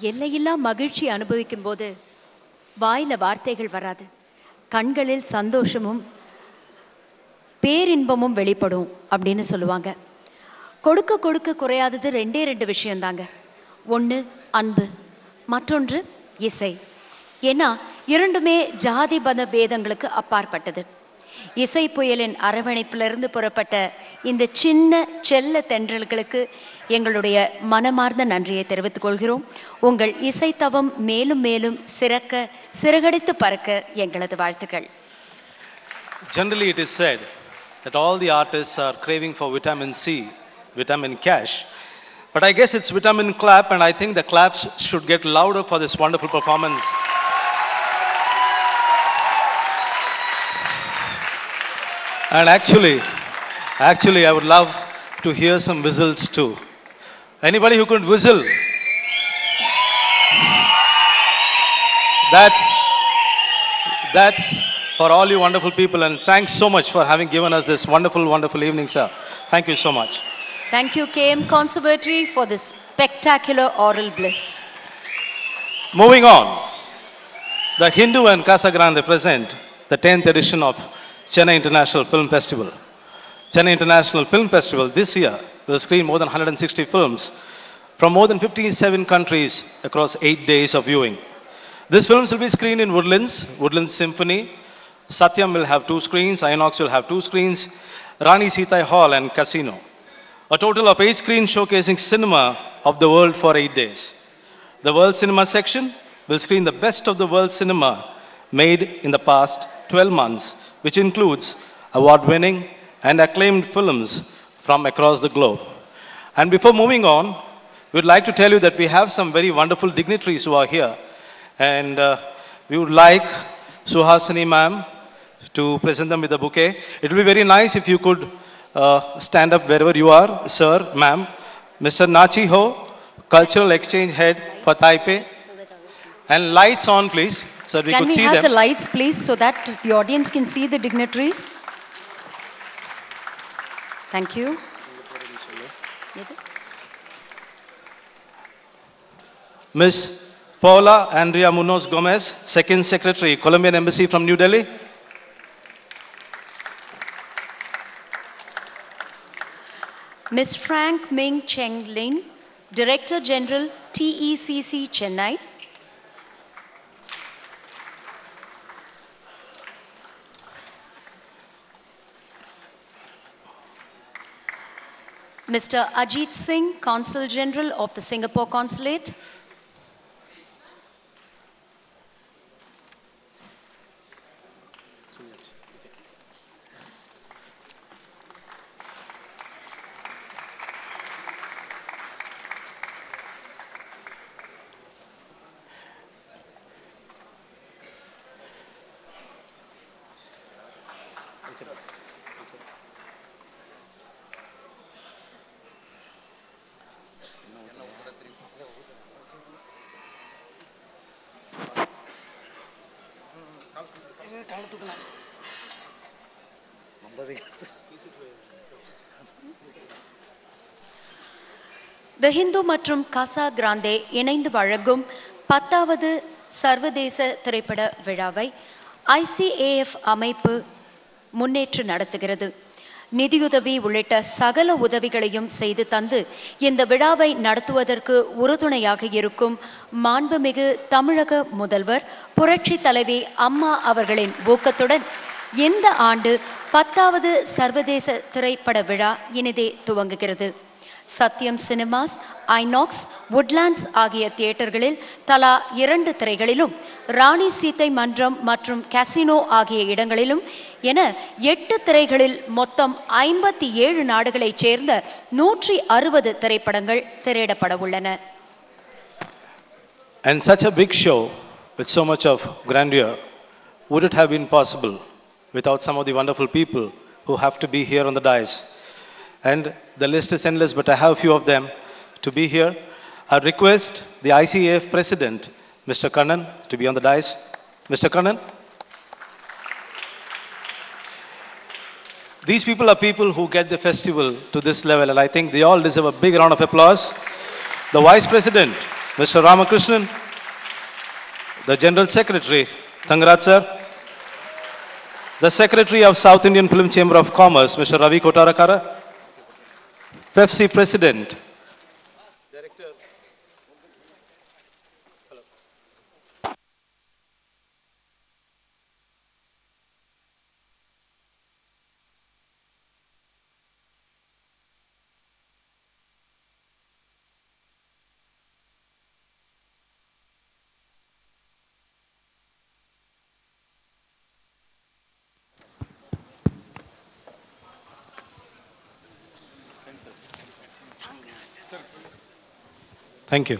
எல்லையில்லா மகிழ்ச்சி அனுபவிக்கும் போது வாயில வார்த்தைகள் வராது. கண்களில் சந்தோஷமும் பேரின்பமும் வெளிப்படும் அப்படின்னு சொல்லுவாங்க. கொடுக்க கொடுக்க குறையாதது ரெண்டே ரெண்டு விஷயம்தாங்க. ஒன்று அன்பு, மற்றொன்று இசை. ஏன்னா இரண்டுமே ஜாதி மத பேதங்களுக்கு அப்பாற்பட்டது. இசை புயலின் அரவணைப்பிலிருந்து புறப்பட்ட இந்த சின்ன செல்ல தென்றல்களுக்கு எங்களுடைய மனமார்ந்த நன்றியை தெரிவித்துக் கொள்கிறோம். உங்கள் இசைத்தவம் மேலும் மேலும் சிறக்க, சிறகடித்து பறக்க எங்களது வாழ்த்துக்கள். Generally it is said that all the artists are craving for vitamin C, vitamin cash. But I guess it's vitamin clap, and I think the claps should get louder for this wonderful performance. And actually I would love to hear some whistles too. Anybody who could whistle? That's for all you wonderful people, and thanks so much for having given us this wonderful evening, sir. Thank you so much. Thank you, KM Conservatory, for this spectacular oral bliss. Moving on, the Hindu and Casa Grande present the 10th edition of Chennai International Film Festival. Chennai International Film Festival this year will screen more than 160 films from more than 57 countries across 8 days of viewing. These films will be screened in Woodlands Symphony. Satyam will have 2 screens, Inox will have 2 screens, Rani Sita Hall and Casino. A total of 8 screens showcasing cinema of the world for 8 days. The World Cinema section will screen the best of the world cinema made in the past 12 months, which includes award-winning and acclaimed films from across the globe. And before moving on, we would like to tell you that we have some very wonderful dignitaries who are here. And we would like Suhasini ma'am to present them with a bouquet. It will be very nice if you could stand up wherever you are, sir, ma'am. Mr. Nachi Ho, Cultural Exchange Head for Taipei. And lights on, please, so we could see them. Can we have the lights, please, so that the audience can see the dignitaries? Thank you. Ms. Paula Andrea Munoz Gomez, Second Secretary, Colombian Embassy from New Delhi. Ms. Frank Ming Cheng Lin, Director General, TECC Chennai. Mr. Ajit Singh, Consul General of the Singapore Consulate. The Hindu மற்றும் காசா Grande இணைந்து வழங்கும் 10வது சர்வதேச திரைப்பட விழாவை ICAF அமைப்பு முன்னேற்று நடத்துகிறது. நிதியுதவி உள்ளிட்ட சகல உதவிகளையும் செய்து தந்து இந்த விழாவை நடத்துவதற்கு உறுதுணையாக இருக்கும் மாண்புமிகு தமிழக முதல்வர் புரட்சி தலைவி அம்மா அவர்களின் ஊக்கத்துடன் இந்த ஆண்டு 10வது சர்வதேச திரைப்பட விழா இனிதே துவங்குகிறது. சத்யம் சினிமாஸ், ஐநாக்ஸ், வுட்லாண்ட்ஸ் ஆகிய தியேட்டர்களில் தலா 2 திரைகளிலும், ராணி சீதை மன்றம் மற்றும் காசினோ ஆகிய இடங்களிலும் என 8 திரைகளில் மொத்தம் 57 நாடுகளைச் சேர்ந்த 160 திரைப்படங்கள் திரையிடப்பட உள்ளன. And such a big show with so much of grandeur, would it have been possible without some of the wonderful people who have to be here on the dais? And the list is endless, but I have a few of them to be here. I request the ICAF President, Mr. Kannan, to be on the dais. Mr. Kannan. These people are people who get the festival to this level, and I think they all deserve a big round of applause. The Vice President Mr. Ramakrishnan, the General Secretary, Thangaraj sir, the Secretary of South Indian Film Chamber of Commerce, Mr. Ravi Kotarakara, Pepsi President, thank you.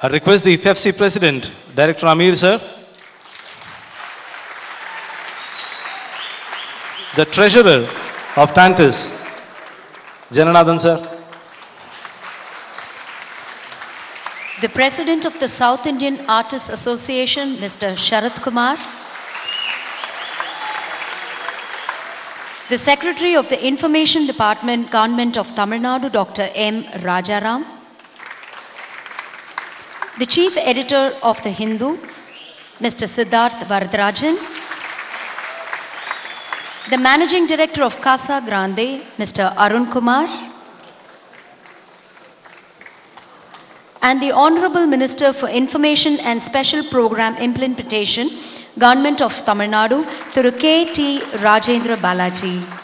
I request the Pepsi President, Director Amir sir, the Treasurer of Tantis, Jananathan sir, The President of the South Indian Artists Association, Mr. Sharath Kumar. The Secretary of the Information Department, Government of Tamil Nadu, Dr. M. Rajaram. The Chief Editor of The Hindu, Mr. Siddharth Varadarajan. The Managing Director of Casa Grande, Mr. Arun Kumar. And the Honorable Minister for Information and Special Program Implementation, Government of Tamil Nadu, Thiru K. T. Rajendra Balaji.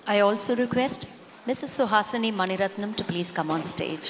I also request Mrs. Suhasini Maniratnam to please come on stage.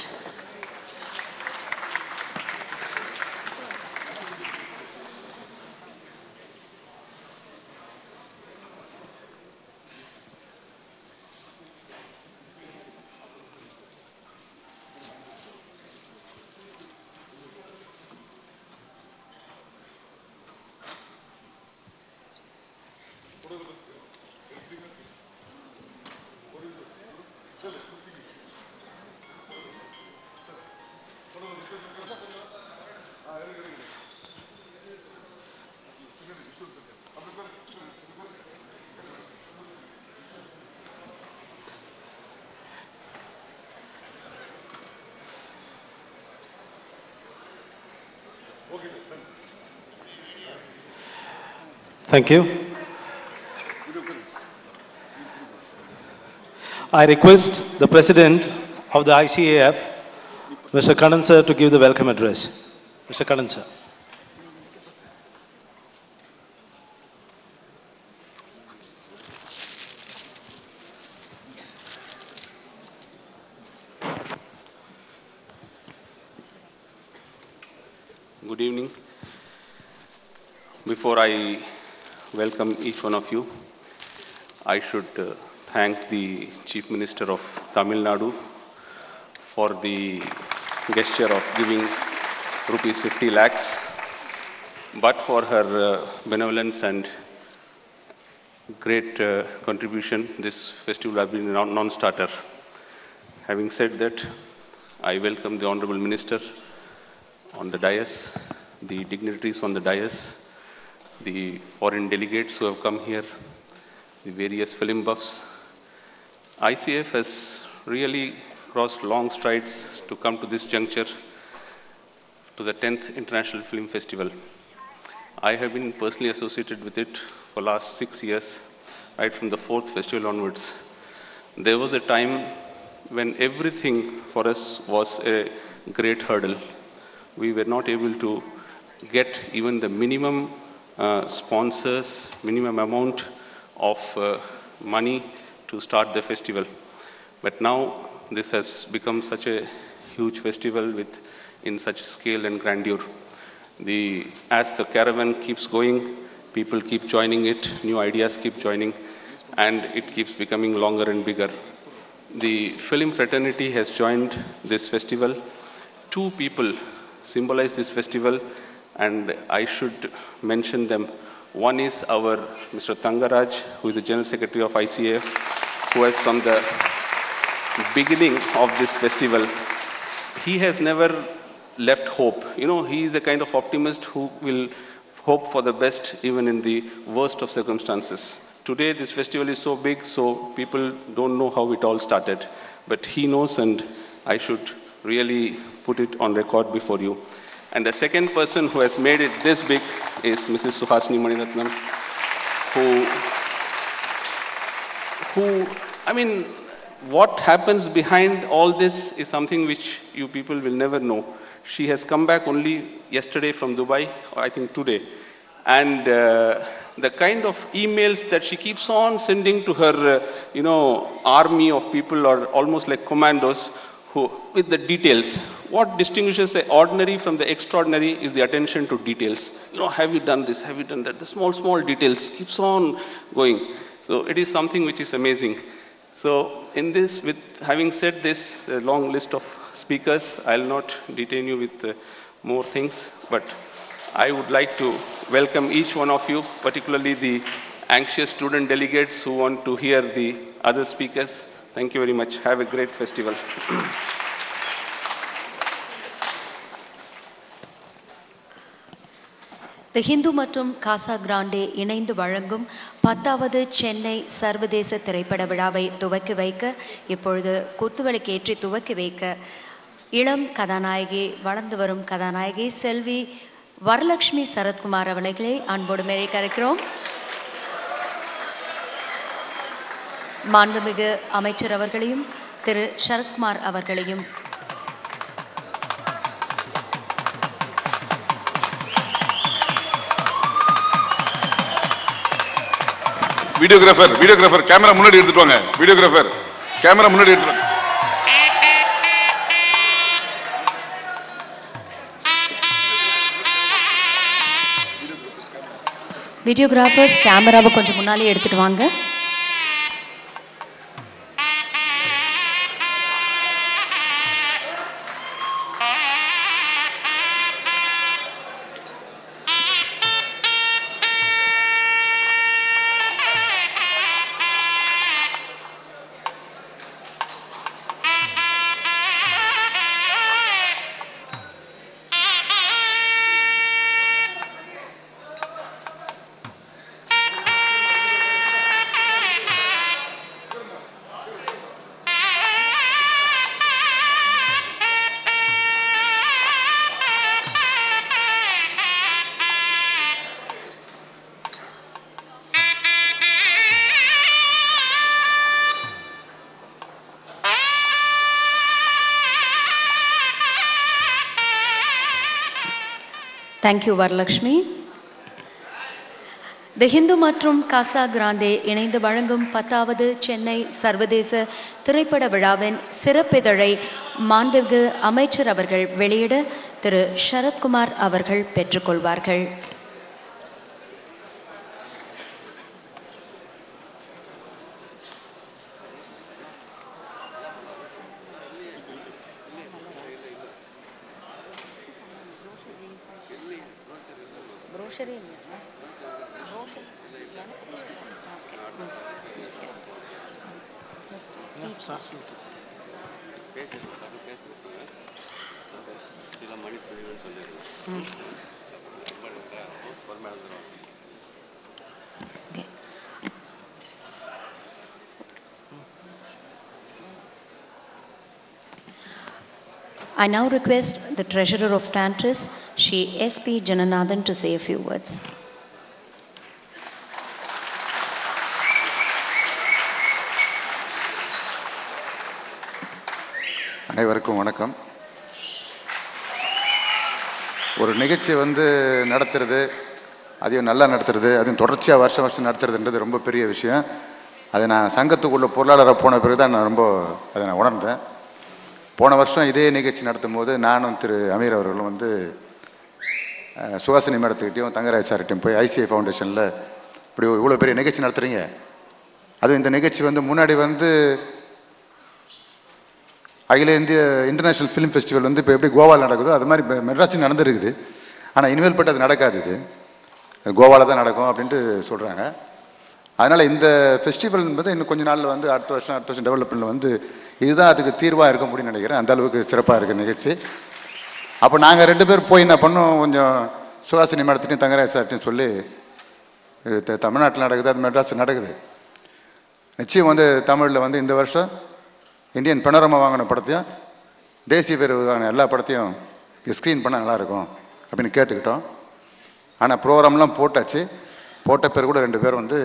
Thank you. I request the President of the ICAF, Mr. Kannan sir, to give the welcome address. Mr. Kannan sir. Good evening. Before I welcome each one of you, I should thank the Chief Minister of Tamil Nadu for the gesture of giving rupees 50 lakhs. But for her benevolence and great contribution, this festival has been a non-starter. Having said that, I welcome the Honorable Minister on the dais, the dignitaries on the dais, the foreign delegates who have come here, the various film buffs. ICF has really crossed long strides to come to this juncture, to the 10th International Film Festival. I have been personally associated with it for the last 6 years, right from the 4th festival onwards. There was a time when everything for us was a great hurdle. We were not able to get even the minimum sponsors, minimum amount of money to start the festival. But now this has become such a huge festival in such scale and grandeur. As the caravan keeps going, people keep joining it, new ideas keep joining, and it keeps becoming longer and bigger. The film fraternity has joined this festival. Two people symbolize this festival, and I should mention them. One is our Mr. Tangaraj, who is the General Secretary of ICAF, who has from the beginning of this festival, he has never left hope. You know, he is a kind of optimist who will hope for the best even in the worst of circumstances. Today this festival is so big, so people don't know how it all started. But he knows, and I should really put it on record before you. And the second person who has made it this big is Mrs. Suhasini Maniratnam, I mean, what happens behind all this is something which you people will never know. She has come back only yesterday from Dubai, or I think today. And the kind of emails that she keeps on sending to her, army of people, or almost like commandos, with the details. What distinguishes the ordinary from the extraordinary is the attention to details. Have you done this? Have you done that? The small, small details keeps on going. So it is something which is amazing. So in this, with having said this, a long list of speakers, I'll not detain you with more things, but I would like to welcome each one of you, particularly the anxious student delegates who want to hear the other speakers. Thank you very much. Have a great festival. The Hindu மற்றும் காசா Grande இணைந்து வழங்கும் 10வது சென்னை சர்வதேச திரைப்பட விழாவை துவக்கி வைக்க இப்பொழுது குத்துவிளக்கு ஏற்றி துவக்கி வைக்க இளம் கதாநாயகி, வளர்ந்து வரும் கதாநாயகி செல்வி வரலட்சுமி சரத்குமார் அவர்களை அன்போடு மேடைக்கு அழைக்கிறோம். மாண்புமிகு அமைச்சர் அவர்களையும் திரு சரத்குமார் அவர்களையும் வீடியோகிராஃபர் கேமரா முன்னாடி எடுத்துட்டு வாங்க. வீடியோகிராஃபர் கேமரா முன்னாடி எடுத்துட்டு வாங்க. வீடியோகிராஃபர்ஸ் கேமராவை கொஞ்சம் முன்னாலே எடுத்துட்டு வாங்க. தேங்க்யூ வரலட்சுமி. தி ஹிந்து மற்றும் காசா கிராண்டே இணைந்து வழங்கும் 10வது சென்னை சர்வதேச திரைப்பட விழாவின் சிறப்பிதழை மாண்புமிகு அமைச்சர் அவர்கள் வெளியிட திரு சரத்குமார் அவர்கள் பெற்றுக்கொள்வார்கள். I now request the Treasurer of Tantris, Shri S.P. Jananathan, to say a few words. அனைவருக்கும் வணக்கம். ஒரு நிகழ்ச்சி நடத்துறது, அதையும் நல்லா நடத்துறது, அதையும் தொடர்ச்சியாக வருஷம் நடத்துறதுன்றது ரொம்ப பெரிய விஷயம். அதை நான் சங்கத்துக்குள்ள பொருளாளராக போன பிறகு தான் நான் அதை நான் உணர்ந்தேன். போன வருஷம் இதே நிகழ்ச்சி நடத்தும் போது நானும் திரு அமீர் அவர்களும் சுஹாசினி மேடத்துக்கிட்டையும் தங்கராஜ் சார்கிட்டையும் போய் ஐசிஐ ஃபவுண்டேஷனில் இப்படி இவ்வளோ பெரிய நிகழ்ச்சி நடத்துகிறீங்க. அதுவும் இந்த நிகழ்ச்சி வந்து முன்னாடி வந்து அகில இந்திய இன்டர்நேஷ்னல் ஃபிலிம் ஃபெஸ்டிவல் வந்து இப்போ எப்படி கோவாவில் நடக்குதோ அது மாதிரி மெட்ராஸில் நடந்துருக்குது. ஆனால் இனிமேல் பட்டு அது நடக்காது, இது கோவாவில் தான் நடக்கும் அப்படின்ட்டு சொல்கிறாங்க. அதனால் இந்த ஃபெஸ்டிவல் என்பது இன்னும் கொஞ்ச நாளில் வந்து அடுத்த வருஷம் டெவலப்மெண்ட்டில் வந்து இதுதான் அதுக்கு தீர்வாக இருக்க முடியும்னு நினைக்கிறேன். அந்த அளவுக்கு சிறப்பாக இருக்குது நிகழ்ச்சி. அப்போ நாங்கள் 2 பேர் போய் என்ன பண்ணோம், கொஞ்சம் சுஹாசினி மேடத்துட்டையும் தங்கராஜ் சார்ட்டையும் சொல்லி தமிழ்நாட்டில் நடக்குது, அது மெட்ராஸில் நடக்குது. நிச்சயம் வந்து தமிழில் வந்து இந்த வருஷம் இந்தியன் பனோரமா வாங்கின படத்தையும் தேசிய விருது வாங்கின எல்லா படத்தையும் ஸ்க்ரீன் பண்ணால் நல்லாயிருக்கும் அப்படின்னு கேட்டுக்கிட்டோம். ஆனால் ப்ரோக்ராம்லாம் போட்டாச்சு. போட்ட பேர் கூட 2 பேர் வந்து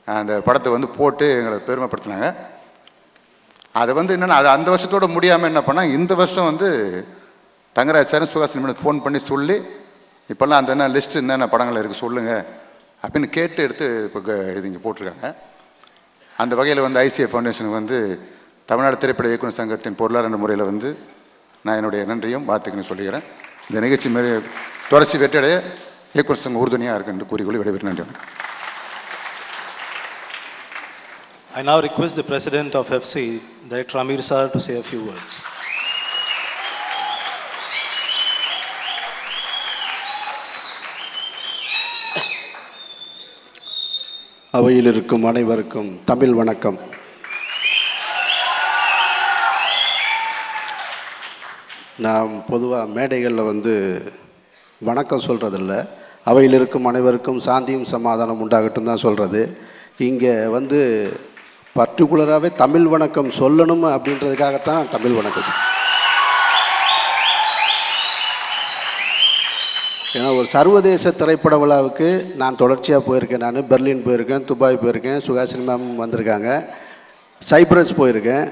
அந்த படத்தை வந்து போட்டு எங்களை பெருமைப்படுத்தினாங்க. அது வந்து என்னென்னா அது அந்த வருஷத்தோடு முடியாமல் என்ன பண்ணால் இந்த வருஷம் வந்து தங்கராஜ் சாரும் சுஹாசினி மேடம் ஃபோன் பண்ணி சொல்லி இப்போல்லாம் அந்த என்ன லிஸ்ட் என்னென்ன படங்கள் இருக்குது சொல்லுங்கள் அப்படின்னு கேட்டு எடுத்து இப்போ இது இங்கே போட்டிருக்காங்க. அந்த வகையில் வந்து ஐசிஐ ஃபவுண்டேஷனுக்கு வந்து தமிழ்நாடு திரைப்பட இயக்குனர் சங்கத்தின் பொருளாதார முறையில் வந்து நான் என்னுடைய நன்றியும் வாழ்த்துக்களையும் சொல்லிக்கிறேன். இந்த நிகழ்ச்சி மாரி தொடர்ச்சி வெற்றியடைய இயக்குனர் சங்கம் உறுதுணையாக இருக்கு என்று கூறிக்கொள்ளி விடைபெறும். நன்றி. I now request the President of FC, Director Amir Sir, to say a few words. அவையில் இருக்கும் அனைவருக்கும் தமிழ் வணக்கம். நான் பொதுவாக மேடைகளில் வந்து வணக்கம் சொல்கிறதில்ல, அவையில் இருக்கும் அனைவருக்கும் சாந்தியும் சமாதானம் உண்டாகட்டும் தான் சொல்கிறது. இங்கே வந்து பர்டிகுலராகவே தமிழ் வணக்கம் சொல்லணும் அப்படின்றதுக்காகத்தான் தமிழ் வணக்கம். ஏன்னா ஒரு சர்வதேச திரைப்பட விழாவுக்கு நான் தொடர்ச்சியாக போயிருக்கேன். நான் பெர்லின் போயிருக்கேன், துபாய் போயிருக்கேன், சுஹாசினி மேம் வந்திருக்காங்க, சைப்ரஸ் போயிருக்கேன்.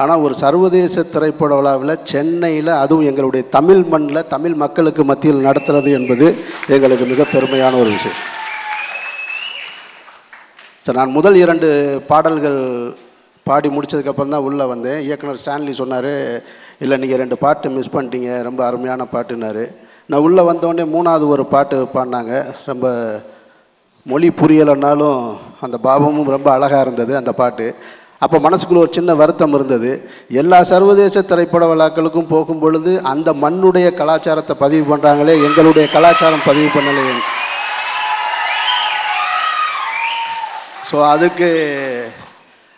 ஆனால் ஒரு சர்வதேச திரைப்பட விழாவில் சென்னையில், அதுவும் எங்களுடைய தமிழ் மண்ணில் தமிழ் மக்களுக்கு மத்தியில் நடத்துறது என்பது எங்களுக்கு மிக பெருமையான ஒரு விஷயம். சார், நான் முதல் 2 பாடல்கள் பாடி முடித்ததுக்கப்புறம் தான் உள்ளே வந்தேன். இயக்குனர் ஸ்டான்லி சொன்னார், இல்லை நீங்கள் 2 பாட்டு மிஸ் பண்ணிட்டீங்க, ரொம்ப அருமையான பாட்டுன்னாரு. நான் உள்ளே வந்தோடனே 3வது ஒரு பாட்டு பாடினாங்க. ரொம்ப மொழி புரியலைன்னாலும் அந்த பாவமும் ரொம்ப அழகாக இருந்தது அந்த பாட்டு. அப்போ மனசுக்குள்ள ஒரு சின்ன வருத்தம் இருந்தது. எல்லா சர்வதேச திரைப்பட விழாக்களுக்கும் போகும் பொழுது அந்த மண்ணுடைய கலாச்சாரத்தை பதிவு பண்ணுறாங்களே, எங்களுடைய கலாச்சாரம் பதிவு பண்ணலையே. ஸோ அதுக்கு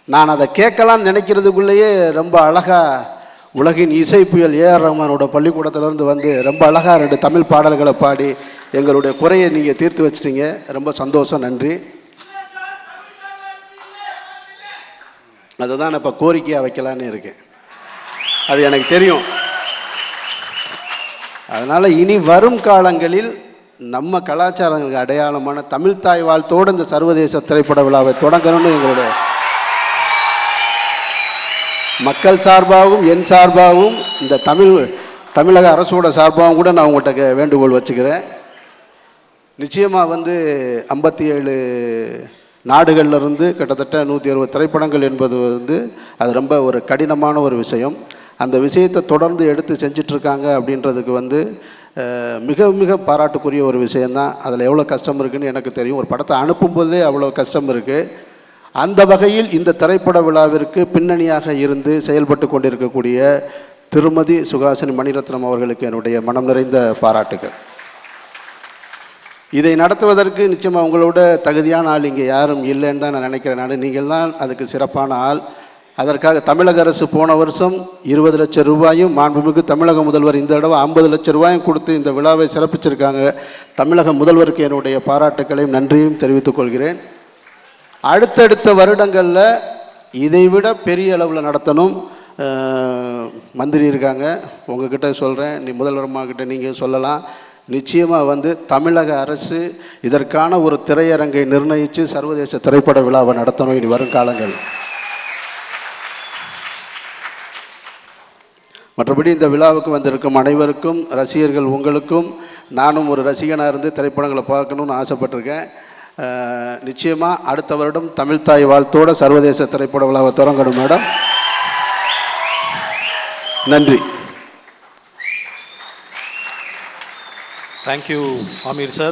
நான் அதை கேட்கலான்னு நினைக்கிறதுக்குள்ளேயே ரொம்ப அழகாக உலகின் இசை புயல் ஏஆர் ரஹ்மானோட பள்ளிக்கூடத்திலேருந்து வந்து ரொம்ப அழகாக 2 தமிழ் பாடல்களை பாடி எங்களுடைய குறையை நீங்கள் தீர்த்து வச்சிட்டீங்க. ரொம்ப சந்தோஷம், நன்றி. அதுதான் நான் இப்போ கோரிக்கையாக வைக்கலான்னு இருக்கேன். அது எனக்கு தெரியும். அதனால் இனி வரும் காலங்களில் நம்ம கலாச்சாரங்களுக்கு அடையாளமான தமிழ் தாய் வாழ்த்தோடு இந்த சர்வதேச திரைப்பட விழாவை தொடங்கணும்னு எங்களுடைய மக்கள் சார்பாகவும் என் சார்பாகவும் இந்த தமிழக அரசோட சார்பாகவும் கூட நான் உங்கள்கிட்ட வேண்டுகோள் வச்சுக்கிறேன். நிச்சயமாக வந்து 57 நாடுகள்லேருந்து கிட்டத்தட்ட 160 திரைப்படங்கள் என்பது வந்து அது ரொம்ப ஒரு கடினமான ஒரு விஷயம். அந்த விஷயத்தை தொடர்ந்து எடுத்து செஞ்சிட்ருக்காங்க அப்படின்றதுக்கு வந்து மிக மிக பாராட்டுக்குரிய ஒரு விஷயந்தான். அதில் எவ்வளோ கஷ்டம் இருக்குதுன்னு எனக்கு தெரியும். ஒரு படத்தை அனுப்பும்போதே அவ்வளோ கஷ்டம் இருக்குது. அந்த வகையில் இந்த திரைப்பட விழாவிற்கு பின்னணியாக இருந்து செயல்பட்டு கொண்டிருக்கக்கூடிய திருமதி சுஹாசினி மணிரத்னம் அவர்களுக்கு என்னுடைய மனம் நிறைந்த பாராட்டுகள். இதை நடத்துவதற்கு நிச்சயமாக உங்களோட தகுதியான ஆள் இங்கே யாரும் இல்லைன்னு தான் நான் நினைக்கிறேன். நீங்கள் தான் அதுக்கு சிறப்பான ஆள். அதற்காக தமிழக அரசு போன வருஷம் 20 லட்சம் ரூபாயும், மாண்புமிகு தமிழக முதல்வர் இந்த தடவை 50 லட்சம் ரூபாயும் கொடுத்து இந்த விழாவை சிறப்பிச்சிருக்காங்க. தமிழக முதல்வருக்கு என்னுடைய பாராட்டுக்களையும் நன்றியும் தெரிவித்துக் கொள்கிறேன். அடுத்தடுத்த வருடங்களில் இதைவிட பெரிய அளவில் நடத்தணும். மந்திரி இருக்காங்க, உங்ககிட்ட சொல்கிறேன், நீ முதல்வர்மாக்கிட்ட நீங்கள் சொல்லலாம். நிச்சயமாக வந்து தமிழக அரசு இதற்கான ஒரு திரையரங்கை நிர்ணயித்து சர்வதேச திரைப்பட விழாவை நடத்தணும் இனி வரும் காலங்கள். மற்றபடி இந்த விழாவுக்கு வந்திருக்கும் அனைவருக்கும், ரசிகர்கள் உங்களுக்கும், நானும் ஒரு ரசிகனாக இருந்து திரைப்படங்களை பார்க்கணுன்னு ஆசைப்பட்டிருக்கேன். நிச்சயமாக அடுத்த வருடம் தமிழ் தாய் வாழ்த்தோட சர்வதேச திரைப்பட விழாவை தொடங்கணும் மேடம். நன்றி. Thank you, Amir sir.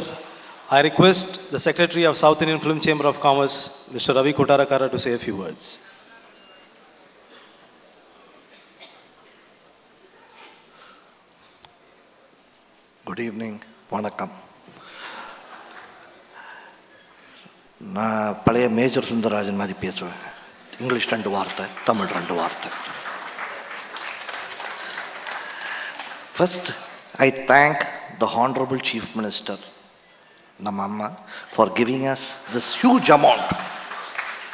I request the Secretary of South Indian Film Chamber of Commerce, Mr. Ravi Kotarakara, to say a few words. Good evening. வணக்கம். நான் பழைய மேஜர் சுந்தரராஜன் மாதிரி பேசுவேன். இங்கிலீஷ் 2 வார்த்தை, தமிழ் 2 வார்த்தை. First, I thank the Honorable Chief Minister, நம்ம அம்மா, for giving us this huge amount.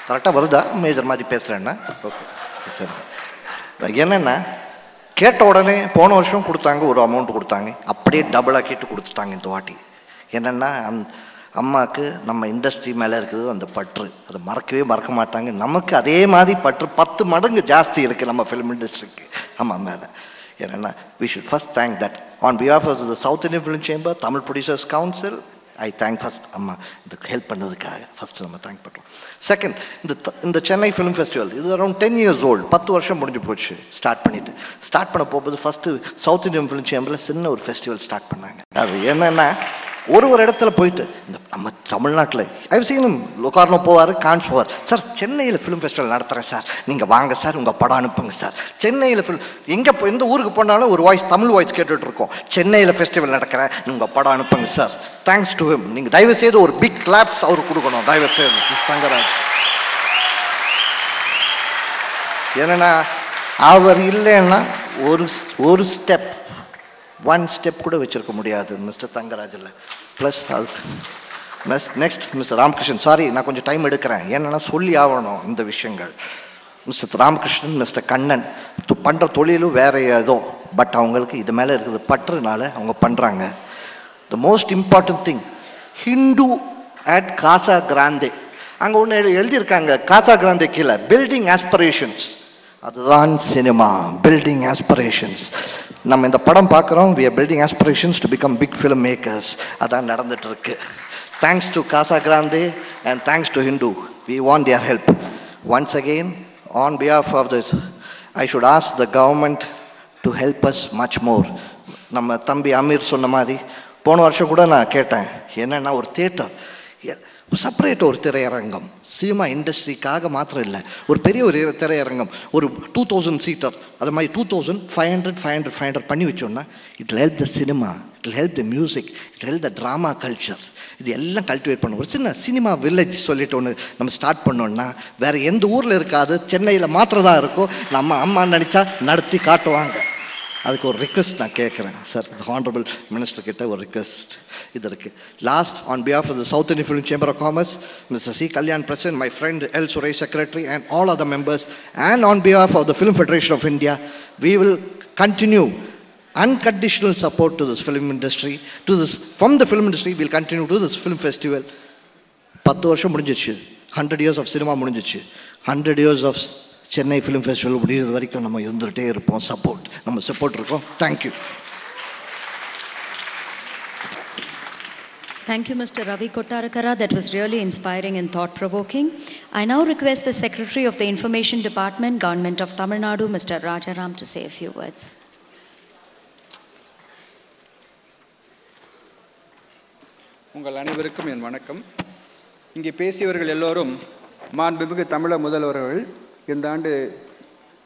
கரெக்டாக வருதா? மேஜர் மாதிரி பேசுகிறேன்னா ஓகே சரி. என்னென்னா கேட்ட உடனே போன வருஷம் கொடுத்தாங்க, ஒரு அமௌண்ட் கொடுத்தாங்க, அப்படியே டபுள் ஆக்கிட்டு கொடுத்துட்டாங்க இந்த வாட்டி. என்னென்னா அம்மாவுக்கு நம்ம இண்டஸ்ட்ரி மேலே இருக்குது அந்த பற்று, அதை மறக்க மாட்டாங்க. நமக்கு அதே மாதிரி பற்று 10 மடங்கு ஜாஸ்தி இருக்குது நம்ம ஃபிலிம் இண்டஸ்ட்ரிக்கு அம்மா மேலே. என்னென்னா we should first thank that. On behalf of the South Indian Film Chamber, Tamil Producers Council, I thank first அம்மா இதுக்கு ஹெல்ப் பண்ணதுக்காக ஃபர்ஸ்ட் நம்ம தேங்க் பண்ணுறோம். செகண்ட், இந்த சென்னை ஃபிலிம் ஃபெஸ்டிவல் இது அரௌண்ட் 10 years old, 10 வருஷம் முடிஞ்சு போச்சு ஸ்டார்ட் பண்ண போகும்போது ஃபர்ஸ்ட் சவுத் இந்தியன் ஃபிலிம் சேம்பரில் சின்ன ஒரு ஃபெஸ்டிவல் ஸ்டார்ட் பண்ணாங்க. அது என்னென்னா ஒரு இடத்துல போயிட்டு இந்த நம்ம தமிழ்நாட்டில் ஐ சீனும் லோகார்னோ போவார், கான்ஸ் போவார். சார் சென்னையில் ஃபிலிம் ஃபெஸ்டிவல் நடத்துகிறேன் சார், நீங்கள் வாங்க சார், உங்கள் படம் அனுப்புங்க சார். சென்னையில் எந்த ஊருக்கு போனாலும் ஒரு வாய்ஸ், தமிழ் வாய்ஸ் கேட்டுட்டு இருக்கோம். சென்னையில் ஃபெஸ்டிவல் நடக்கிறேன், உங்கள் படம் அனுப்புங்க சார். Thanks to him. நீங்கள் தயவு செய்து ஒரு பிக் கிளாப்ஸ் அவருக்கு கொடுக்கணும், தயவு செய்து தங்கராஜ். ஏன்னா அவர் இல்லைன்னா ஒரு ஸ்டெப், 1 ஸ்டெப் கூட வச்சிருக்க முடியாது மிஸ்டர் தங்கராஜில். Plus next mister Ramakrishnan. Sorry, நான் கொஞ்சம் டைம் எடுக்கிறேன், ஏன்னா சொல்லி ஆகணும் இந்த விஷயங்கள். மிஸ்டர் ராமகிருஷ்ணன், மிஸ்டர் கண்ணன் பண்ணுற தொழிலும் வேற ஏதோ, பட் அவங்களுக்கு இது மேலே இருக்குது பற்றுனால அவங்க பண்ணுறாங்க. த மோஸ்ட் இம்பார்ட்டன்ட் திங், ஹிந்து அட் காசா கிராந்தே, அங்கே ஒன்று எழுதியிருக்காங்க காசா கிராந்தே கீழே, பில்டிங் ஆஸ்பிரேஷன்ஸ். அதுதான் சினிமா, பில்டிங் ஆஸ்பிரேஷன்ஸ். நம்ம இந்த படம் பார்க்குறோம், we are building aspirations to become big film makers. அதான் நடந்துட்டு இருக்கு. Thanks to Casa Grande and thanks to Hindu. We want their help. Once again, on behalf of this, I should ask the government to help us much more. நம்ம தம்பி அமீர் சொன்ன மாதிரி போன வருஷம் கூட நான் கேட்டேன், என்னன்னா ஒரு தியேட்டர் செப்பரேட் ஒரு திரையரங்கம், சினிமா இண்டஸ்ட்ரிக்காக மாத்திரம் இல்லை, ஒரு பெரிய ஒரு திரையரங்கம், ஒரு 2000 சீட்டர், அது மாதிரி 2500 பண்ணி வச்சோம்னா it will help the cinema, it will help the music, it help the drama culture. இது எல்லாம் கல்டிவேட் பண்ணணும். ஒரு சின்ன சினிமா வில்லேஜ் சொல்லிட்டு ஒன்று நம்ம ஸ்டார்ட் பண்ணோம்னா வேற எந்த ஊரில் இருக்காது, சென்னையில் மாத்திரம் தான் இருக்கும். நம்ம அம்மா நினச்சா நடத்தி காட்டுவாங்க. அதுக்கு ஒரு ரிக்வெஸ்ட் நான் கேட்குறேன் சார், ஹானரபிள் மினிஸ்டர் கிட்ட ஒரு ரிக்வெஸ்ட் இது இருக்கு. Last, on behalf of the South Indian Film Chamber of Commerce, mister C Kalyan president, my friend L Suresh secretary and all other members, and on behalf of the Film Federation of India, we will continue unconditional support to this film industry, from the film industry we will continue to this film festival. 10 வருஷம் முடிஞ்சிச்சு, 100 years of cinema முடிஞ்சிச்சு, 100 years of Chennai film festival முடிகிறது வரைக்கும் நம்ம இருந்துகிட்டே இருப்போம். நம்ம support இருக்கோம். Thank you. Thank you, Mr. Ravi Kotarakara. That was really inspiring and thought-provoking. I now request the Secretary of the Information Department, Government of Tamil Nadu, Mr. Rajaram, to say a few words. உங்கள் அனைவருக்கும் என் வணக்கம். இங்கே பேசியவர்கள் எல்லோரும் மாண்புமிகு தமிழக முதல்வர்கள் இந்த ஆண்டு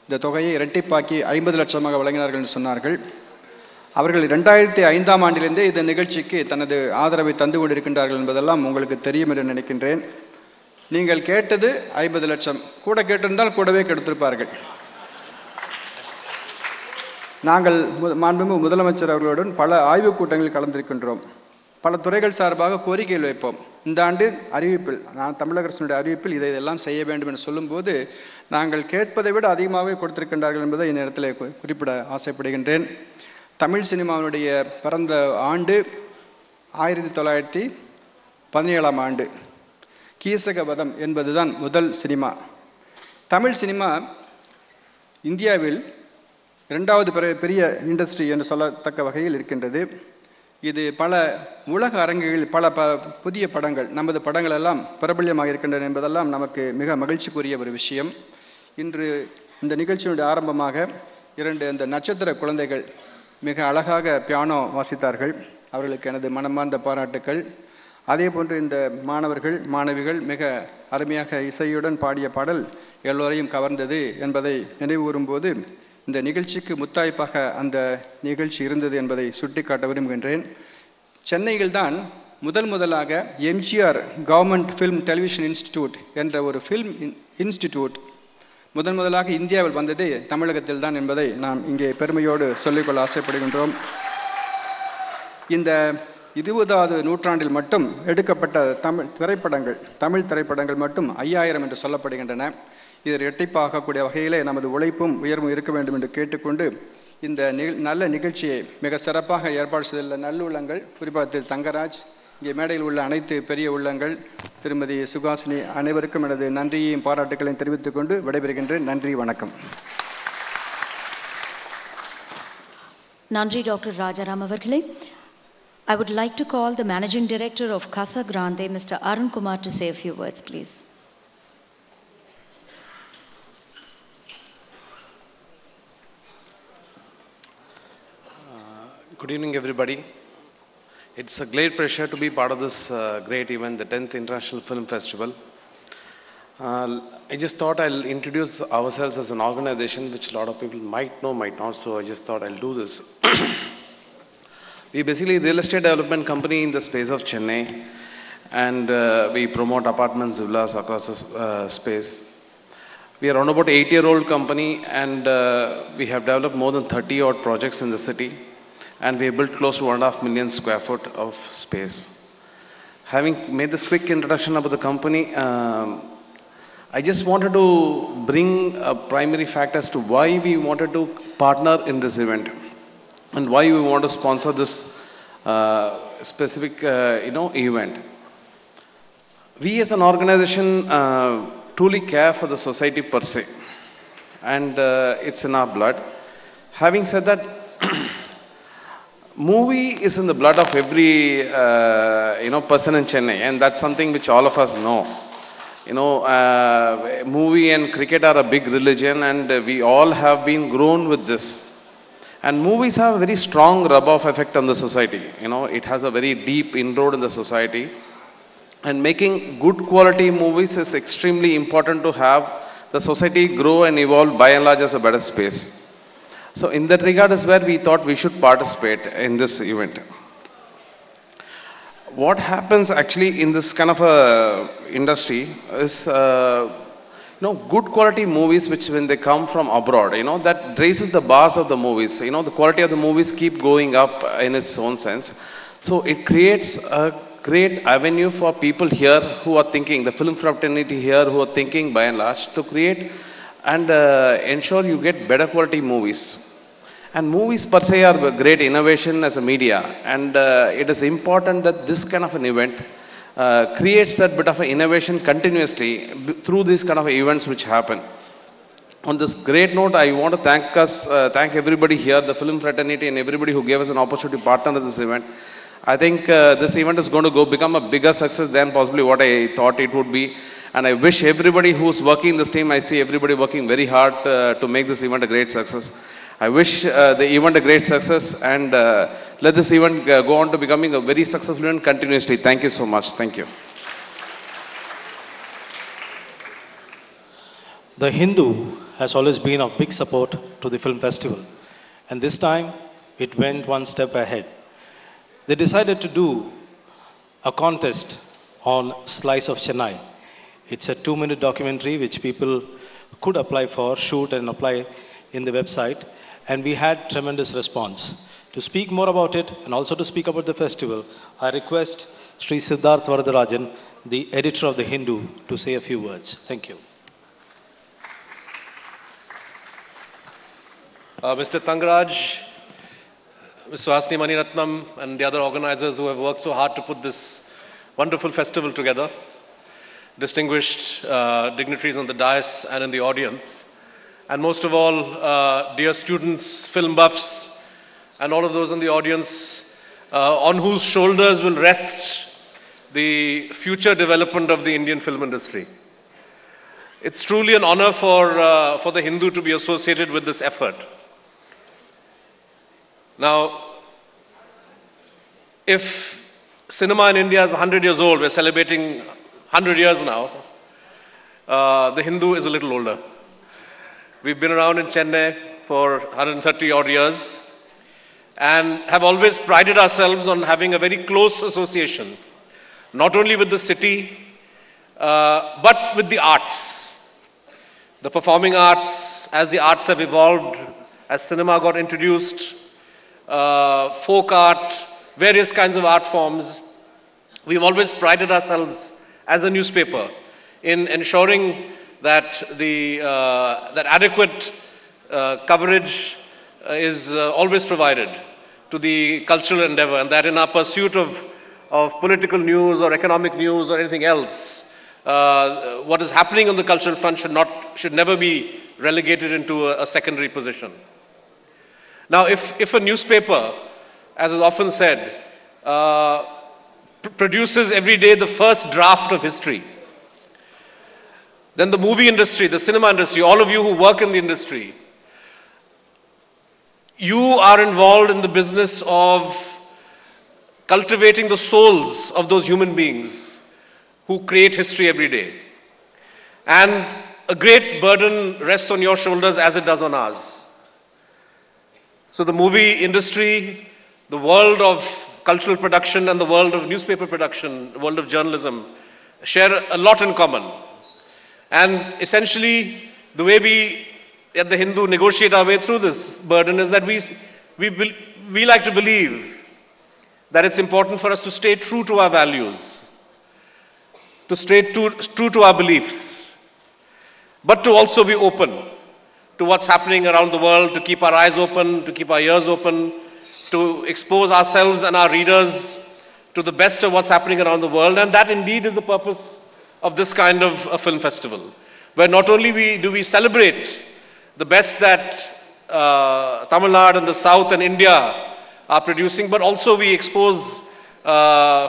இந்த தொகையை இரட்டிப்பாக்கி 50 லட்சமாக வழங்கினார்கள் என்று சொன்னார்கள். அவர்கள் 2005ஆம் ஆண்டிலிருந்தே இந்த நிகழ்ச்சிக்கு தனது ஆதரவை தந்து கொண்டிருக்கின்றார்கள் என்பதெல்லாம் உங்களுக்கு தெரியும் என்று நினைக்கின்றேன். நீங்கள் கேட்டது 50 லட்சம், கூட கேட்டிருந்தால் கூடவே கெடுத்திருப்பார்கள். நாங்கள் மாண்புமிகு முதலமைச்சர் அவர்களுடன் பல ஆய்வுக் கூட்டங்களில் கலந்திருக்கின்றோம். பல துறைகள் சார்பாக கோரிக்கைகள் வைப்போம். இந்த ஆண்டு அறிவிப்பில், நான் தமிழக அரசினுடைய அறிவிப்பில் இதெல்லாம் செய்ய வேண்டும் என்று சொல்லும்போது நாங்கள் கேட்பதை விட அதிகமாகவே கொடுத்திருக்கின்றார்கள் என்பதை இந்த நேரத்தில் குறிப்பிட ஆசைப்படுகின்றேன். தமிழ் சினிமாவினுடைய பிறந்த ஆண்டு 1917ஆம் ஆண்டு. கீசகவதம் என்பதுதான் முதல் சினிமா. தமிழ் சினிமா இந்தியாவில் 2வது பெரிய இண்டஸ்ட்ரி என்று சொல்லத்தக்க வகையில் இருக்கின்றது. இது பல உலக அரங்குகளில் பல புதிய படங்கள், நமது படங்கள் எல்லாம் பிரபல்யமாக இருக்கின்றன என்பதெல்லாம் நமக்கு மிக மகிழ்ச்சிக்குரிய ஒரு விஷயம். இன்று இந்த நிகழ்ச்சியினுடைய ஆரம்பமாக 2 இந்த நட்சத்திர குழந்தைகள் மிக அழகாக பியானோ வாசித்தார்கள். அவர்களுக்கு எனது மனமார்ந்த பாராட்டுக்கள். அதே போன்று இந்த மாணவர்கள் மாணவிகள் மிக அருமையாக இசையுடன் பாடிய பாடல் எல்லோரையும் கவர்ந்தது என்பதை நினைவு கூறும்போது இந்த நிகழ்ச்சிக்கு முத்தாய்ப்பாக அந்த நிகழ்ச்சி இருந்தது என்பதை சுட்டிக்காட்ட விரும்புகின்றேன். சென்னையில்தான் முதலாக MGR government film television institute என்ற ஒரு ஃபிலிம் இன்ஸ்டிடியூட் முதலாக இந்தியாவில் வந்தது தமிழகத்தில் தான் என்பதை நாம் இங்கே பெருமையோடு சொல்லிக்கொள்ள ஆசைப்படுகின்றோம். இந்த 20வது நூற்றாண்டில் மட்டும் எடுக்கப்பட்ட தமிழ் திரைப்படங்கள் மட்டும் 5000 என்று சொல்லப்படுகின்றன. இதை இரட்டிப்பாகக்கூடிய வகையிலே நமது உழைப்பும் உயர்வும் இருக்க வேண்டும் என்று கேட்டுக்கொண்டு இந்த நல்ல நிகழ்ச்சியை மிக சிறப்பாக ஏற்பாடு செய்துள்ள நல்லுள்ளங்கள், குறிப்பாக திரு தங்கராஜ், இங்கே மேடையில் உள்ள அனைத்து பெரிய உள்ளங்கள், திருமதி சுகாசினி அனைவருக்கும் எனது நன்றியையும் பாராட்டுகளையும் தெரிவித்துக் கொண்டு விடைபெறுகின்றேன். நன்றி, வணக்கம். நன்றி டாக்டர் ராஜாராம் அவர்களே. I would like to call the Managing Director of Casa Grande, Mr. Arun Kumar, to say a few words, please. Good evening, everybody. It's a great pleasure to be part of this great event, the 10th International Film Festival. I just thought I'll introduce ourselves as an organization, which a lot of people might know, might not, so I just thought I'll do this. We basically a real estate development company in the space of Chennai, and we promote apartments, villas across the space. We are around about 8-year-old company, and we have developed more than 30 odd projects in the city, and we have built close to 1.5 million square foot of space. Having made this quick introduction about the company, I just wanted to bring a primary fact as to why we wanted to partner in this event and why we want to sponsor this specific event. We as an organization truly care for the society per se, and it's in our blood. Having said that, movie is in the blood of every person in Chennai, and that's something which all of us know. Movie and cricket are a big religion, and we all have been grown with this. And movies have a very strong rub-off effect on the society. It has a very deep inroad in the society. And making good quality movies is extremely important to have the society grow and evolve by and large as a better space. So in that regard is where we thought we should participate in this event. What happens actually in this kind of a industry is good quality movies, which when they come from abroad, that raises the bars of the movies. The quality of the movies keep going up in its own sense. So it creates a great avenue for people here who are thinking, the film fraternity here who are thinking by and large, to create and ensure you get better quality movies. And movies per se are a great innovation as a media, and it is important that this kind of an event creates that bit of an innovation continuously through these kind of events which happen. On this great note, I want to thank everybody here, the film fraternity and everybody who gave us an opportunity to partner with this event. I think this event is going to become a bigger success than possibly what I thought it would be. And I wish everybody who's working in this team, I see everybody working very hard to make this event a great success. I wish the event a great success, and let this event go on to becoming a very successful event continuously. Thank you so much. Thank you. The Hindu has always been of big support to the film festival, and this time it went one step ahead. They decided to do a contest on Slice of Chennai. It's a 2-minute documentary which people could apply for, shoot and apply in the website, and we had tremendous response. To speak more about it and also to speak about the festival, I request Sri Siddharth Varadarajan, the editor of The Hindu, to say a few words. Thank you. Mr. Tangaraj, Ms. Suhasini Maniratnam, and the other organizers who have worked so hard to put this wonderful festival together, distinguished dignitaries on the dais and in the audience, and most of all, dear students, film buffs, and all of those in the audience on whose shoulders will rest the future development of the Indian film industry. It's truly an honor for the Hindu to be associated with this effort. Now, if cinema in India is 100 years old, we're celebrating 100 years now, the Hindu is a little older. We've been around in Chennai for 130 odd years and have always prided ourselves on having a very close association, not only with the city, but with the arts. The performing arts, as the arts have evolved, as cinema got introduced, folk art, various kinds of art forms, we've always prided ourselves as a newspaper in ensuring that that adequate coverage is always provided to the cultural endeavor, and that in our pursuit of political news or economic news or anything else, what is happening on the cultural front should never be relegated into a secondary position. Now, if a newspaper, as is often said, produces every day the first draft of history, then the movie industry, the cinema industry, all of you who work in the industry, you are involved in the business of cultivating the souls of those human beings who create history every day. And a great burden rests on your shoulders as it does on ours. So the movie industry, the world of cultural production and the world of newspaper production, the world of journalism, share a lot in common. And essentially, the way we at the Hindu negotiate our way through this burden is that we like to believe that it's important for us to stay true to our values, to stay true to our beliefs, but to also be open to what's happening around the world, to keep our eyes open, to keep our ears open, to expose ourselves and our readers to the best of what's happening around the world. And that indeed is the purpose of this kind of a film festival, where not only do we celebrate the best that Tamil Nadu and the South and India are producing, but also we expose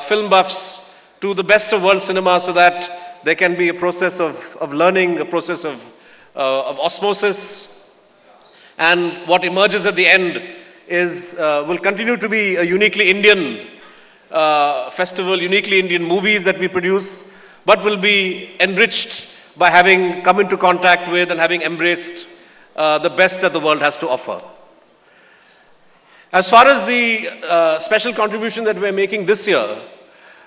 film buffs to the best of world cinema so that there can be a process of learning, a process of osmosis, and what emerges at the end will continue to be a uniquely Indian festival, uniquely Indian movies that we produce, but will be enriched by having come into contact with and having embraced the best that the world has to offer. As far as the special contribution that we're making this year,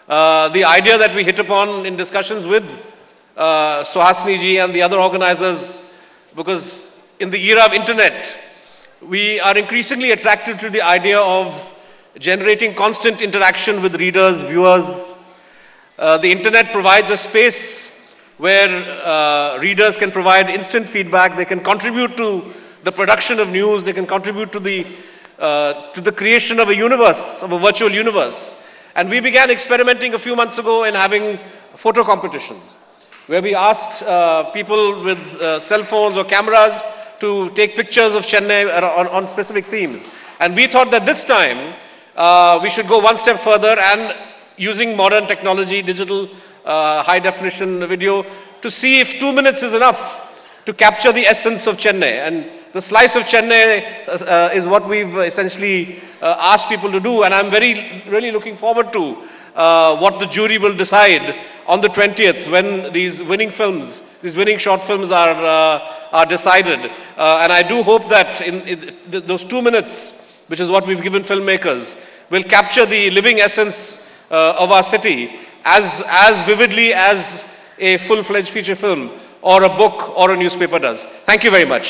the idea that we hit upon in discussions with Suhasini ji and the other organizers, because in the era of internet, we are increasingly attracted to the idea of generating constant interaction with readers, viewers. The internet provides a space where readers can provide instant feedback, they can contribute to the production of news, they can contribute to the creation of a universe, of a virtual universe. And we began experimenting a few months ago in having photo competitions, where we asked people with cell phones or cameras to take pictures of Chennai on specific themes. And we thought that this time we should go one step further and using modern technology, digital high definition video, to see if 2 minutes is enough to capture the essence of Chennai. And the slice of Chennai is what we've essentially asked people to do. And I'm really looking forward to what the jury will decide on the 20th when these winning films, these winning short films are decided. And I do hope that in those 2 minutes, which is what we've given filmmakers, will capture the living essence of our city as vividly as a full-fledged feature film or a book or a newspaper does. Thank you very much.